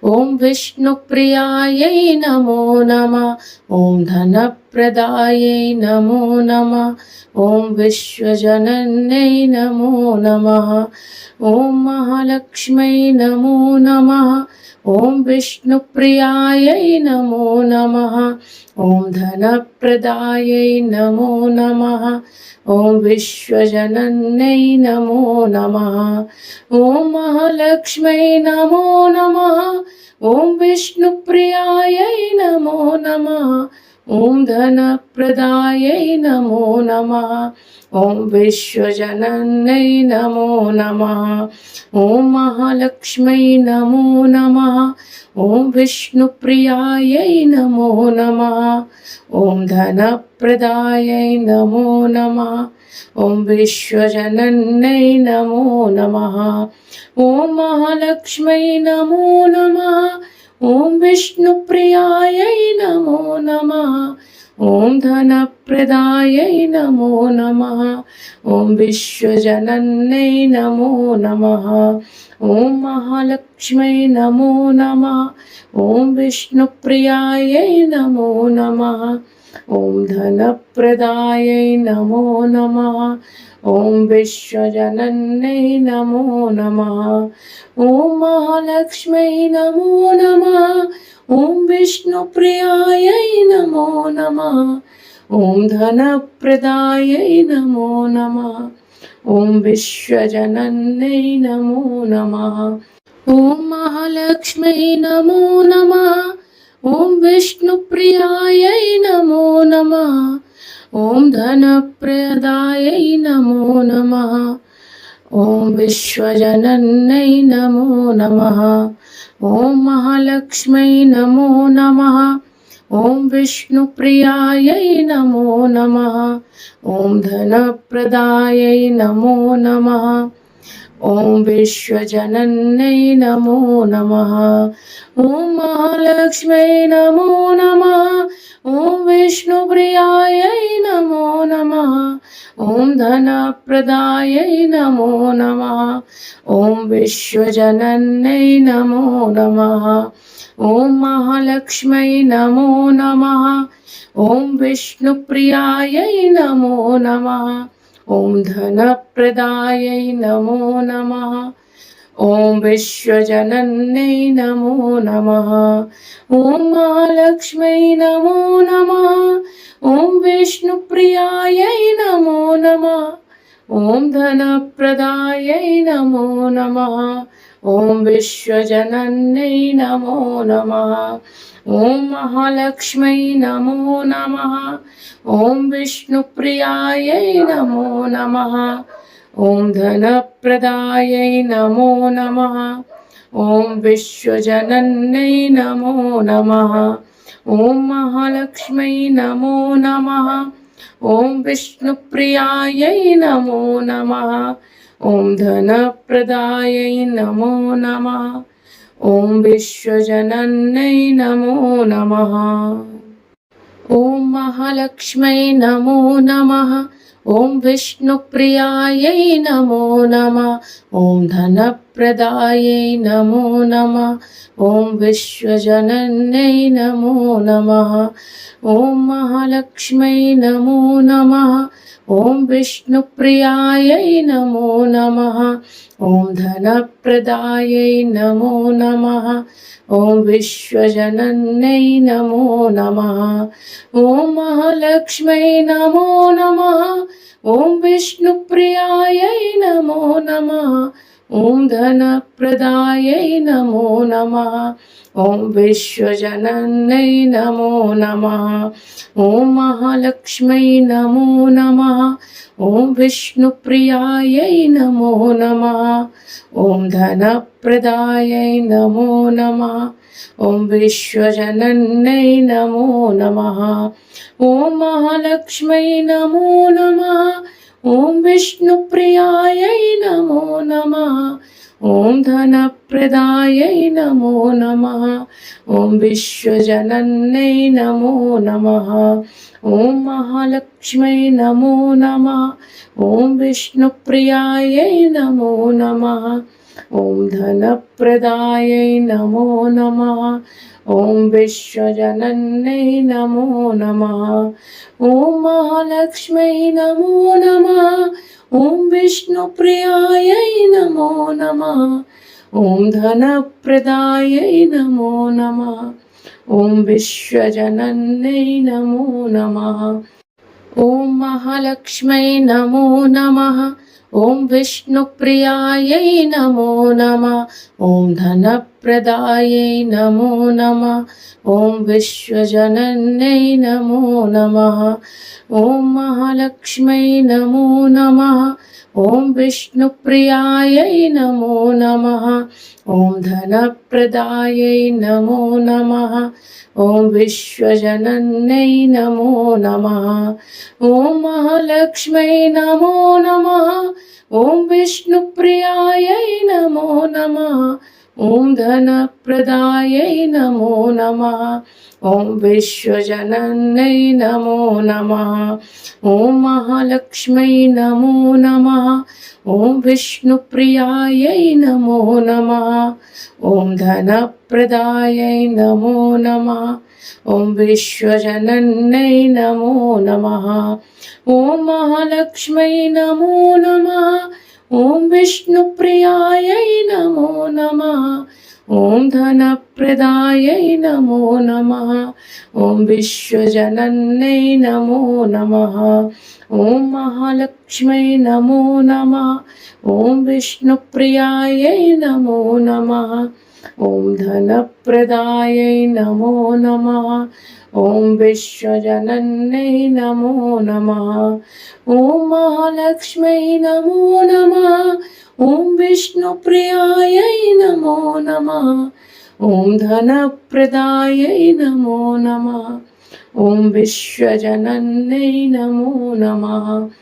ॐ विष्णुप्रियायै नमो नमः। ॐ धनप्रदायै नमो नमः। ॐ विश्वजनन्यै नमो नमः। ॐ महालक्ष्म्यै नमो नमः। ॐ विष्णुप्रियायै नमो नमः। ॐ धनप्रदायै नमो नमः। ॐ विश्वजनन्यै नमो नमः। ॐ महालक्ष्म्यै नमो नमः। ॐ विष्णुप्रियायै नमो नमः। ॐ धनप्रदायै नमो नमः। ॐ विश्वजनन्यै नमो नमः। ॐ महालक्ष्म्यै नमो नमः। ॐ विष्णुप्रियायै नमो नमः। ॐ धनप्रदायै नमो नमः। ॐ विश्वजनन्यै नमो नमः। ॐ महालक्ष्म्यै नमो नमः। ॐ विष्णुप्रियायै नमो नमः। ॐ धनप्रदायै नमो नमः। ॐ विश्वजनन्यै नमो नमः। ॐ महालक्ष्म्यै नमो नमः। ॐ विष्णुप्रियायै नमो नमः। ॐ धनप्रदायै नमो नमः। ॐ विश्वजनन्यै नमो नमः। ॐ महालक्ष्म्यै नमो नमः। ॐ विष्णुप्रियायै नमो नमः। ॐ धनप्रदायै नमो नमः। ॐ विश्वजनन्यै नमो नमः। ॐ महालक्ष्म्यै नमो नमः। ॐ विष्णुप्रियायै नमो नमः। ॐ धनप्रदायै नमो नमः। ॐ विश्वजनन्यै नमो नमः। ॐ महालक्ष्म्यै नमो नमः। ॐ विष्णुप्रियायै नमो नमः। ॐ धनप्रदायै नमो नमः। ॐ विश्वजनन्यै नमो नमः। ॐ महालक्ष्म्यै नमो नमः। ॐ विष्णुप्रियायै नमो नमः। ॐ धनप्रदायै नमो नमः। ॐ विश्वजनन्यै नमो नमः। ॐ महालक्ष्म्यै नमो नमः। ॐ विष्णुप्रियायै नमो नमः। ॐ धनप्रदायै नमो नमः। ॐ विश्वजनन्यै नमो नमः। ॐ महालक्ष्म्यै नमो नमः। ॐ विष्णुप्रियायै नमो नमः। ॐ धनप्रदायै नमो नमः। ॐ विश्वजनन्यै नमो नमः। ॐ महालक्ष्म्यै नमो नमः। ॐ विष्णुप्रियायै नमो नमः। ॐ धनप्रदायै नमो नमः। ॐ विश्वजनन्यै नमो नमः। ॐ महालक्ष्म्यै नमो नमः। ॐ विष्णुप्रियायै नमो नमः। ॐ धनप्रदायै नमो नमः। ॐ विश्वजनन्यै नमो नमः। ॐ महालक्ष्म्यै नमो नमः। ॐ विष्णुप्रियायै नमो नमः। ॐ धनप्रदायै नमो नमः। ॐ विश्वजनन्यै नमो नमः। ॐ महालक्ष्म्यै नमो नमः। ॐ विष्णुप्रियायै नमो नमः। ॐ धनप्रदायै नमो नमः। ॐ विश्वजनन्यै नमो नमः। ॐ महालक्ष्म्यै नमो नमः। ॐ विष्णुप्रियायै नमो नमः। ॐ धनप्रदायै नमो नमः। ॐ विश्वजनन्यै नमो नमः। ॐ महालक्ष्म्यै नमो नमः। ॐ विष्णुप्रियायै नमो नमः। ॐ धनप्रदायै नमो नमः। ॐ विश्वजनन्यै नमो नमः। ॐ महालक्ष्म्यै नमो नमः। ॐ विष्णुप्रियायै नमो नमः। ॐ धनप्रदायै नमो नमः। ॐ विश्वजनन्यै नमो नमः। ॐ महालक्ष्म्यै नमो नमः। ॐ विष्णुप्रियायै नमो नमः। ॐ धनप्रदायै नमो नमः। ॐ विश्वजनन्यै नमो नमः। ॐ महालक्ष्म्यै नमो नमः। ॐ विष्णुप्रियायै नमो नमः। ॐ धनप्रदायै नमो नमः। ॐ विश्वजनन्यै नमो नमः। ॐ महालक्ष्म्यै नमो नमः। ॐ विष्णुप्रियायै नमो नमः। ॐ धनप्रदायै नमो नमः। ॐ विश्वजनन्यै नमो नमः। ॐ महालक्ष्म्यै नमो नमः। ॐ विष्णुप्रियायै नमो नमः। ॐ धनप्रदायै नमो नमः। ॐ विश्वजनन्यै नमो नमः। ॐ महालक्ष्म्यै नमो नमः। ॐ विष्णुप्रियायै नमो नमः। ॐ धनप्रदायै नमो नमः। ॐ विश्वजनन्यै नमो नमः। ॐ महालक्ष्म्यै नमो नमः। ॐ विष्णुप्रियायै नमो नमः। ॐ धनप्रदायै नमो नमः। ॐ विश्वजनन्यै नमो नमः। ॐ महालक्ष्म्यै नमो नमः। ॐ विष्णुप्रियायै नमो नमः। ॐ धनप्रदायै नमो नमः। ॐ विश्वजनन्यै नमो नमः। ॐ महालक्ष्म्यै नमो नमः। ॐ विष्णुप्रियायै नमो नमः। ॐ धनप्रदायै नमो नमः। ॐ विश्वजनन्यै नमो नमः। ॐ महालक्ष्म्यै नमो नमः। ॐ विष्णुप्रियायै नमो नमः। ॐ धनप्रदायै नमो नमः। ॐ विश्वजनन्यै नमो नमः।